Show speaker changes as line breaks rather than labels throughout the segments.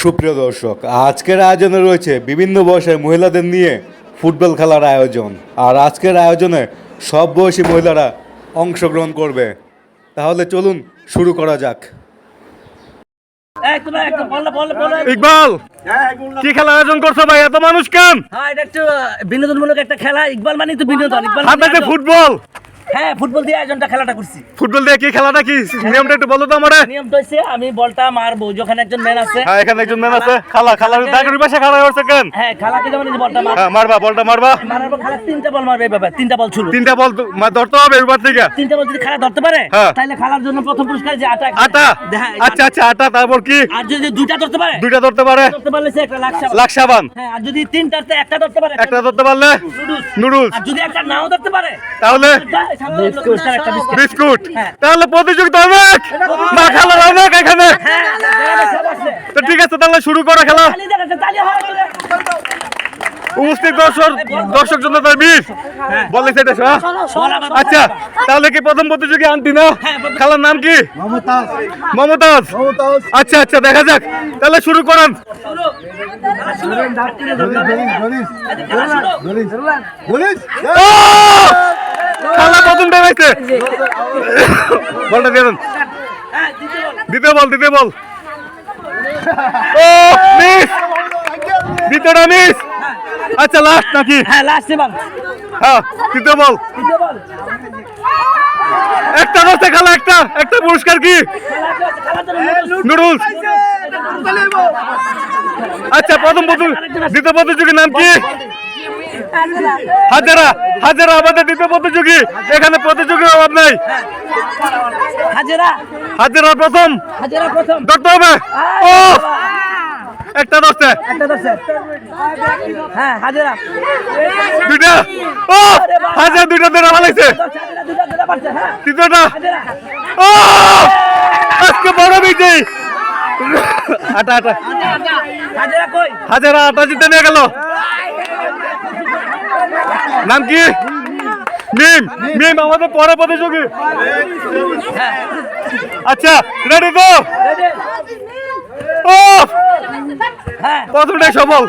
সুপ্রিয় দর্শক, আজকের আয়োজনে রয়েছে বিভিন্ন বয়সের মহিলাদের নিয়ে ফুটবল খেলার আয়োজন। আর আজকের আয়োজনে সব বয়সী মহিলারা অংশগ্রহণ করবে। তাহলে চলুন শুরু করা যাক।
ইকবাল, কি খেলা আয়োজন করছো ভাই? এত মানুষ কেন?
হ্যাঁ, এটা একটু বিনোদনমূলক একটা খেলা। ইকবাল মানে তো বিনোদন। ইকবাল
হাতে ফুটবল।
হ্যাঁ, ফুটবল দিয়ে আয়োজনটা খেলাটা করছি।
ফুটবল দিয়ে কি খেলাটা, কি নিয়মটা একটু বলো তো আমারে।
নিয়মটা হচ্ছে আমি বলটা মারবো, যখন একজন ম্যান আছে।
হ্যাঁ, এখানে একজন ম্যান আছে। খালার দাগের পাশে খালা হচ্ছে কেন?
হ্যাঁ, খালাকে যেমন এই যে বলটা মার।
হ্যাঁ, বলটা মারবা।
মারার পর খালা তিনটা বল মারবে। বাবা তিনটা বল ছুড়বে।
তিনটা বল ধরতে হবে এবার থেকে।
তিনটা বল যদি খালা ধরতে পারে,
হ্যাঁ,
তাহলে খালার জন্য প্রথম পুরস্কার যে আটা। হ্যাঁ,
আচ্ছা, আটা। তারপর কি?
আর যদি দুইটা ধরতে পারে,
ধরতে পারলে
সে একটা
লাখ সাবান।
হ্যাঁ, আর যদি তিনটাতে একটা ধরতে পারে,
একটা ধরতে পারলে নুডলস।
আর যদি একটা নাও ধরতে পারে,
তাহলে বিস্কুট। তাহলে প্রতিযোগিতা অনেক, না খেলার অনেক এখানে। তো ঠিক আছে, তাহলে শুরু করো খেলা। উপস্থিত দর্শক জন্য তার বিষ বলে সেটা। আচ্ছা, তাহলে কি প্রথম প্রতিযোগী আন্টি না? খেলার নাম কি? মমতাজ। আচ্ছা, দেখা যাক। তাহলে শুরু করেন। খেলা প্রথম টাইম বলটা দিয়ে দেন। দ্বিতীয় বল। ও মিস, দ্বিতীয়টা মিস। আচ্ছা, লাস্ট নাকি?
হ্যাঁ, লাস্ট এবার।
হ্যাঁ, তৃতীয় বল। একটা হচ্ছে খেলা, একটা পুরস্কার কি? নুডলস। আচ্ছা, দ্বিতীয় প্রতিযোগীর নাম কি? হাজারা আমাদের দ্বিতীয় প্রতিযোগী। এখানে প্রতিযোগীর অভাব নাই। হাজারা প্রথম ধরতে হবে। ও, একটা ধরছে।
হ্যাঁ, হাজারা
দুইটা। ও, হাজার দুইটা ধরে ভালাইছে। তৃতীয়টা। ও, আজকে বড় বিজয়ী। আটা। হাজারা আটা জিতে নিয়ে গেল। নাম কি? মিম আমাদের পরে প্রতিযোগী। আচ্ছা, রেডি তো? ও, প্রথমটাই সফল।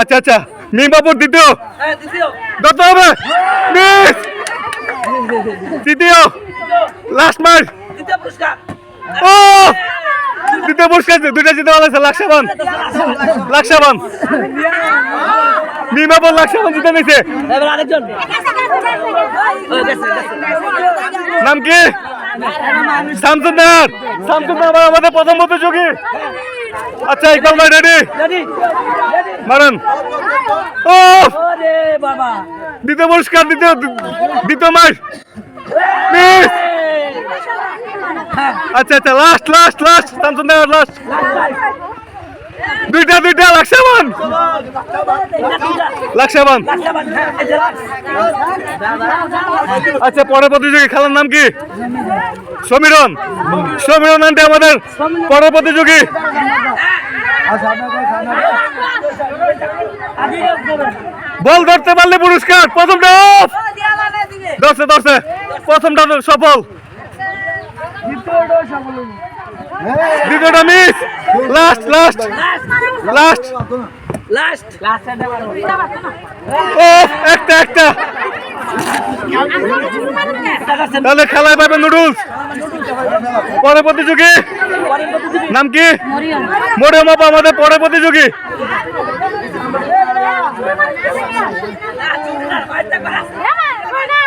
আচ্ছা, মিম বাবুর দ্বিতীয় ধরতে হবে। মিস। তৃতীয়, লাস্ট মার। ও, দ্বিতীয় পুরস্কার দুইটা জিতে ভালো। লাখ সাবান। মিম বাবুর লাখ সাবান জিতে নিয়েছে। নাম কি? শামসুন্নাহার আমাদের প্রথম প্রতিযোগী। আচ্ছা, ইকবাল ভাই রেডি? মারেন। ও, দ্বিতীয় পুরস্কার, দ্বিতীয় মাস। আচ্ছা, লাস্ট শামসুন্নাহার লাস্ট। দুইটা লাখ সাবান। আচ্ছা, পরের প্রতিযোগী খেলার নাম কি? সমীরন আন্টি আমাদের পরের প্রতিযোগী। বল ধরতে পারলে পুরস্কার। প্রথমটা ধরছে। প্রথমটা সফল। দ্বিতীয়টা মিস। লাস্ট। ও, একটা। তাহলে খেলায় পাবে নুডলস। পরে প্রতিযোগী নাম কি? মরিয়ম আপা আমাদের পরে প্রতিযোগী।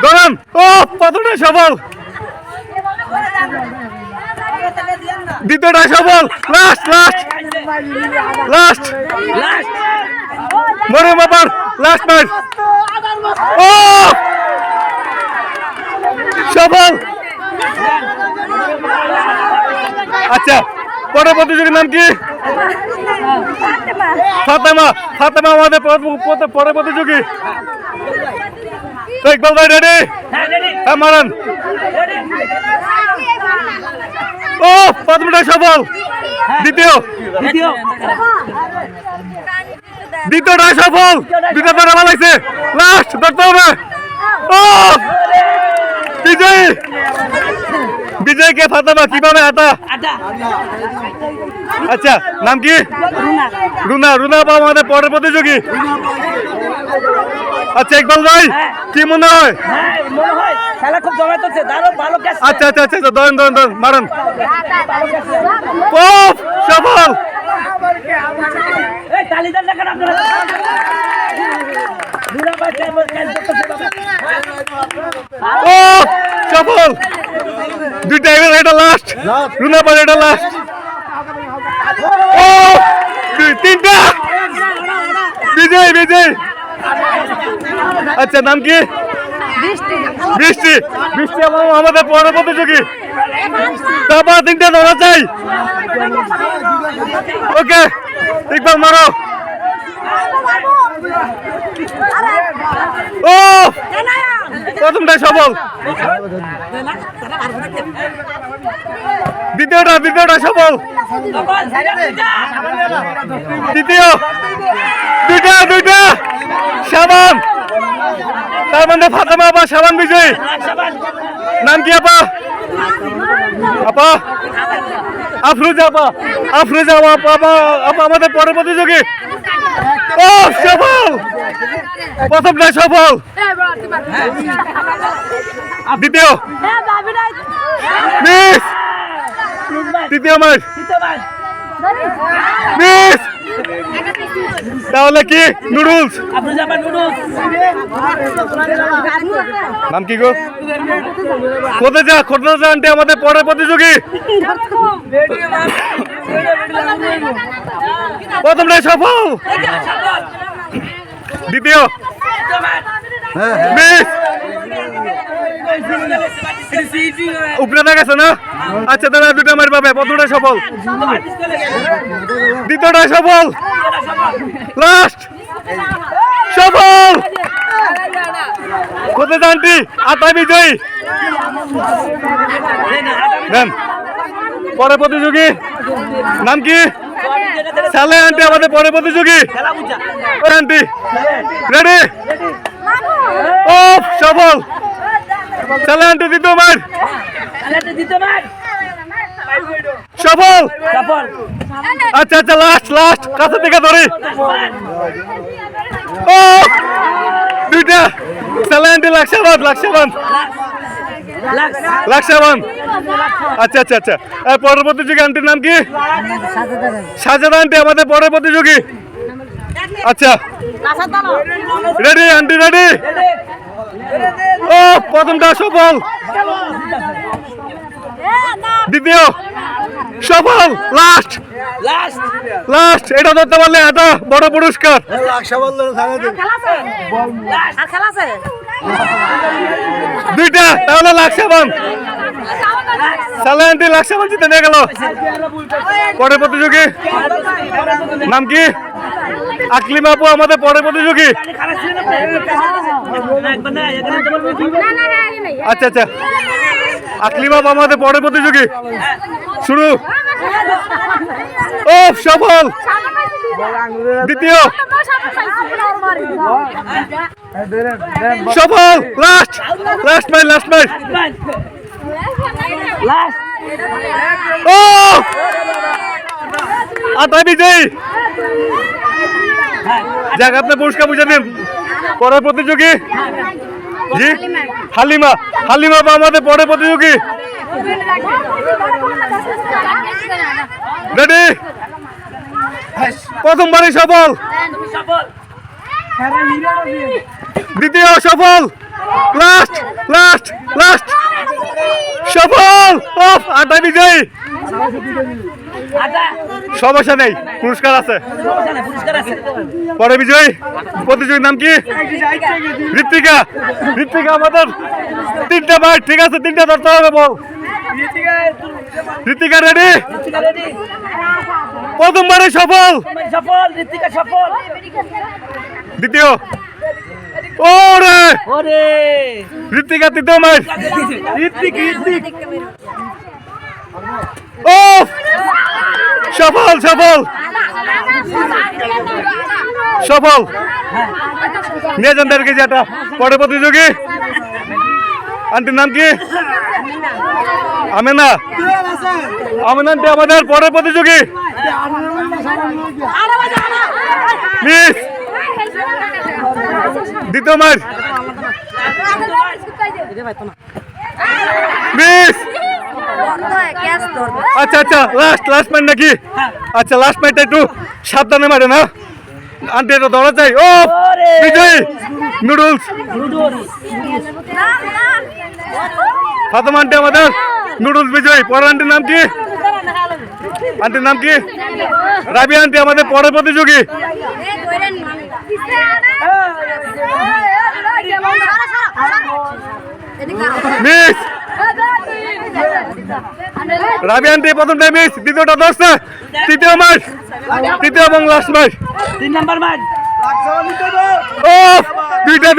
ধরেন। ও, প্রথমটা সফল। দ্বিতীয়টা সফল। লাস্ট। মরিয়ম আপার লাস্ট ম্যাচ। ও, সফল। আচ্ছা, পরের প্রতিযোগীর নাম কি? ফাতেমা আমাদের পরের প্রতিযোগী। ইকবাল ভাই রেডি? হ্যাঁ, মারান। ও, প্রথমটা সফল। দ্বিতীয়টা সফল। দুইটা ধরা ভালাইছে। লাস্ট ধরতে হবে। ও, বিজয় বিজয়কে ফাতেমা কিভাবে আটা?
আটা
আচ্ছা নাম কি? রুনা। রুনা বা আমাদের পরের প্রতিযোগী। আচ্ছা ইকবাল ভাই কি মনে হয়?
হ্যাঁ মনে হয় খেলা খুব জমায়েত হচ্ছে দারুণ ভালো ক্যাচ
আচ্ছা আচ্ছা আচ্ছা আচ্ছা ধরেন ধরেন ধরেন মারেন। খুব সফল।
এই তালিদার দেখেন আপনারা দুরা ভাই ক্যাচ করতেছে
ও সফল। দুইটা এটা লাস্ট। রুনা পারে এটা লাস্ট। ও তিনটা বিজয় বিজয়। আচ্ছা নাম কি? বৃষ্টি। বৃষ্টি আমাদের পরের প্রতিযোগী। তারপর তিনটা ধরা চাই। ওকে ইকবাল মারো। ও প্রথমটাই সফল। দ্বিতীয়টা সফল। তৃতীয় দুইটা সাবান। তার মানে ফাতেমা আপা সাবান বিজয়ী। নাম কি আপা? আপা আফরোজা আপা। আফরোজা আপা আমাদের পরের প্রতিযোগী। ও সফল। প্রথমটা সফল। দ্বিতীয় মিস। তৃতীয় মাস মিস। তাহলে কি নুডলস? নাম কি গো? খোদা যা আন্টি আমাদের পরের প্রতিযোগী। প্রথমটাই সফল। দ্বিতীয় মিস। উপরে গেছে না? আচ্ছা তাহলে দুটো মার পাবে। প্রথমটা সফল। দ্বিতীয়টা সফল। লাস্ট সফল। কোথায় জানটি আটা বিজয়ী। দেন পরে প্রতিযোগী নাম কি? সালে আন্টি আমাদের পরে প্রতিযোগী। Aunty ready? ও সফল। সালে আন্টি দ্বিতীয় মার সফল। আচ্ছা আচ্ছা লাস্ট কাছে থেকে ধরি। ও দুইটা সালে আন্টি লাকসাবান। আচ্ছা আচ্ছা আচ্ছা পরের প্রতিযোগী আন্টির নাম কি? সাজেদা আন্টি আমাদের পরের প্রতিযোগী। আচ্ছা রেডি আন্টি রেডি? ও প্রথমটা সফল। দ্বিতীয় সফল। লাস্ট এটা ধরতে পারলে এটা বড় পুরস্কার। দুইটা তাহলে লাকসাবান। সালে আন্টি লাকসাবান জিতে নিয়ে গেল। পরের প্রতিযোগী নাম কি? আকলিমা আপু আমাদের পরের প্রতিযোগী। আচ্ছা আচ্ছা আকলিমা আপু আমাদের পরের প্রতিযোগী। শুরু। ও সফল। দ্বিতীয় সফল। Last mile. ও আটা বিজয়ী। যাক আপনি পুরস্কার বুঝে দিন। পরের প্রতিযোগী জি হালিমা বা আমাদের পরের প্রতিযোগী। রেডি? প্রথমবারই সফল। দ্বিতীয় সফল। লাস্ট সফল। আটা বিজয়ী। সমস্যা নেই পুরস্কার আছে। পরে বিজয়ী প্রতিযোগীর নাম কি? ঋত্বিকা আমাদের তিনটা মাঠ। ঠিক আছে তিনটা ধরতে হবে বল। ঋত্বিকা রেডি? প্রথমবারে সফল। দ্বিতীয় ওরে ঋত্বিকা তৃতীয় মাঠ। ও সফল নিয়ে যান 1.5 কেজি আটা। পরে প্রতিযোগী আন্টির নাম কি? আমেনা। আমেনা আন্টি আমাদের পরের প্রতিযোগী। মিস দ্বিতীয় মাস মিস। আচ্ছা আচ্ছা লাস্ট ম্যাচ নাকি? আচ্ছা লাস্ট ম্যাচটা একটু সাবধানে মারে না আন্টি, এটা ধরা চাই। ও বিজয় নুডলস। ফাতেমা আন্টি আমাদের নুডলস বিজয়। পরের আন্টির নাম কি? আন্টির নাম কি? রাবিয়া আন্টি আমাদের পরের প্রতিযোগী। মিস রাবিয়া আন্টি প্রথমটা মিস, দ্বিতীয়টা ধরছে, তৃতীয় মাস, তৃতীয় এবং লাস্ট মাস।
3 নাম্বার ম্যাচ।
ও দুইটা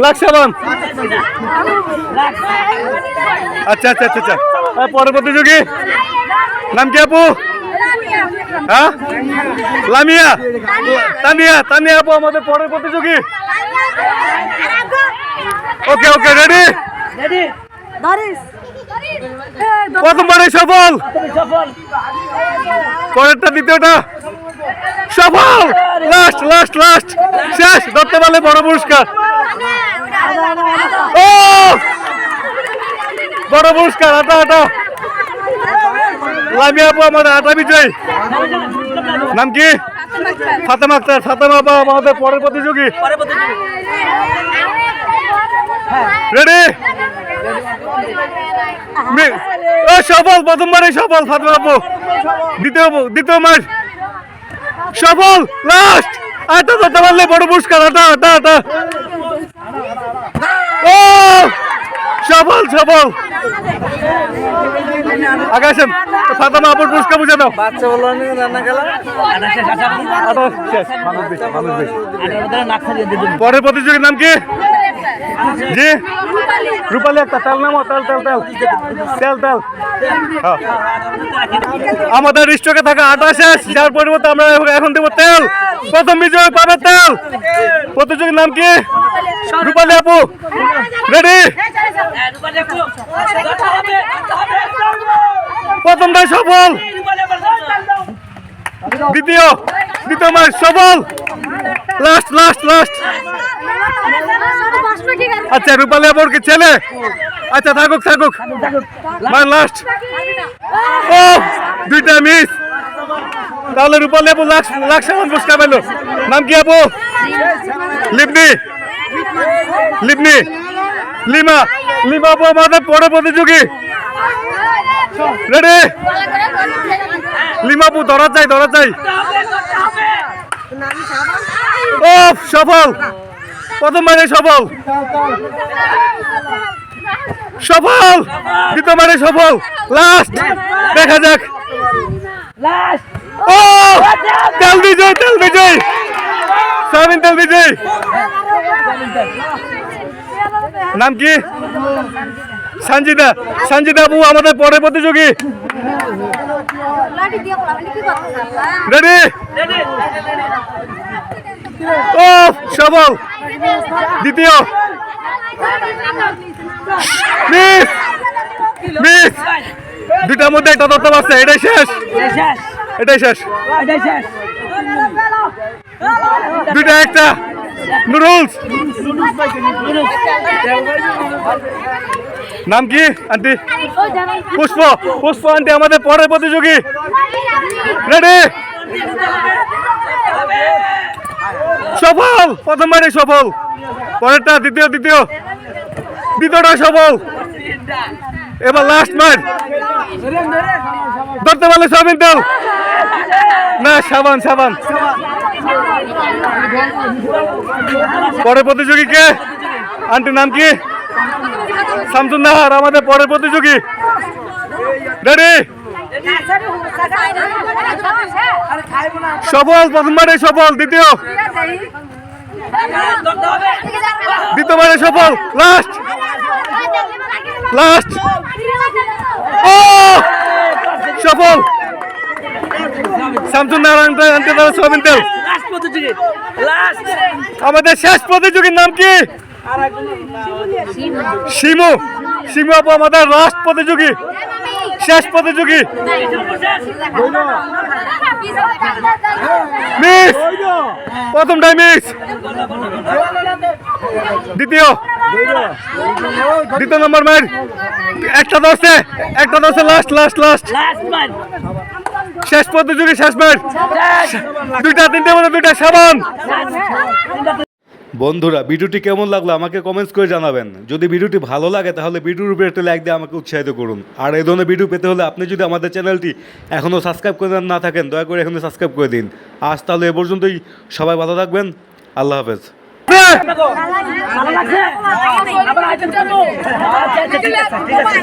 লাক্সাবান। আচ্ছা আচ্ছা আচ্ছা আচ্ছা পরের প্রতিযোগী নাম কি আপু? হ্যাঁ লামিয়া। তানিয়া আপু আমাদের পরের প্রতিযোগী। ওকে ওকে রেডি। প্রথমবারে সফল, পরেরটা দ্বিতীয়টা সফল, লাস্ট শেষ। ধরতে পারলে বড় পুরস্কার। ও বড় পুরস্কার। আটা লামিয়া আপু আমাদের আটা বিজয়। নাম কি? ফাতেমা আক্তার। ফাতেমা আপু আমাদের পরের প্রতিযোগী। রেডি সফল, প্রথমবারে সফল ফাতেমা আপু। দ্বিতীয় মাস সফল, লাস্ট। আটা ধরতে পারলে বড় পুরস্কার। আটা ও সফল। আকাশেন ফাতেমা আপুর পুরস্কার বুঝে দাও।
বাচ্চা বললো রান্না খেলা।
আটা শেষ, মানুষ বেশি। পরের প্রতিযোগীর নাম কি? জি রূপালী একটা। তেল নামো, তেল। হ্যাঁ। আমাদের স্টকে থাকা আটা শেষ, যার পরিবর্তে আমরা এখন দেবো তেল। প্রথম বিজয় পাবে তেল। প্রতিযোগীর নাম কি? রূপালী আপু। রেডি? প্রথমটা সফল, দ্বিতীয় মাস সফল, লাস্ট। আচ্ছা রূপালী আপুর কি ছেলে? আচ্ছা থাকুক লাস্ট। ও দুইটা মিস। তাহলে রূপালী আপু লাখ পুরস্কার পেল। নাম কি আপু? লিমা আপু আমাদের পরে প্রতিযোগী। রেডি? লিমা আপু ধরা চাই। ও সফল, প্রথমবারে সফল, দ্বিতীয়বারে সফল, লাস্ট। দেখা যাক। ও তেল বিজয় সয়াবিন তেল বিজয়। নাম কি? সঞ্জিদা আপু আমাদের পরের প্রতিযোগী। রেডি? ও সফল, দ্বিতীয় মিস। দুটার মধ্যে একটা ধরতে পারছে। এটাই শেষ। দুইটা একটা নুডলস। নাম কি আন্টি? পুষ্প আন্টি আমাদের পরের প্রতিযোগী। রেডি? সফল, প্রথমবারে সফল, পরেরটা দ্বিতীয়টা সফল। এবার লাস্ট ম্যাচ। ধরতে পারলে সয়াবিন তেল না সাবান। পরের প্রতিযোগী কে? আন্টির নাম কি? শামসুন নাহার আমাদের পরের প্রতিযোগী। রেডি? সফল, প্রথমবারে সফল, দ্বিতীয়বারে সফল, লাস্ট। ও সফল, শামসুন নাহার সয়াবিন তেল। আমাদের শেষ প্রতিযোগীর নাম কি? শিমু শিমু আপু আমাদের লাস্ট প্রতিযোগী, শেষ প্রতিযোগী। মিস, প্রথমটাই মিস। দ্বিতীয় নম্বর ম্যাচ, একটা দশে last last last
last match
শেষ প্রতিযোগী, শেষ ম্যাচ। দুইটা তিনটের মধ্যে দুইটা সাবান।
বন্ধুরা ভিডিওটি কেমন লাগলো আমাকে কমেন্টস করে জানাবেন। যদি ভিডিওটি ভালো লাগে তাহলে ভিডিওর উপরে একটা লাইক দিয়ে আমাকে উৎসাহিত করুন। আর এই ধরনের ভিডিও পেতে হলে আপনি যদি আমাদের চ্যানেলটি এখনও সাবস্ক্রাইব করে না থাকেন দয়া করে এখনও সাবস্ক্রাইব করে দিন। আজ তাহলে এ পর্যন্তই, সবাই ভালো থাকবেন, আল্লাহ হাফেজ।
ভালো লাগছে আবার আইটেম করবো। আচ্ছা, আচ্ছা, ঠিক আছে, ঠিক আছে।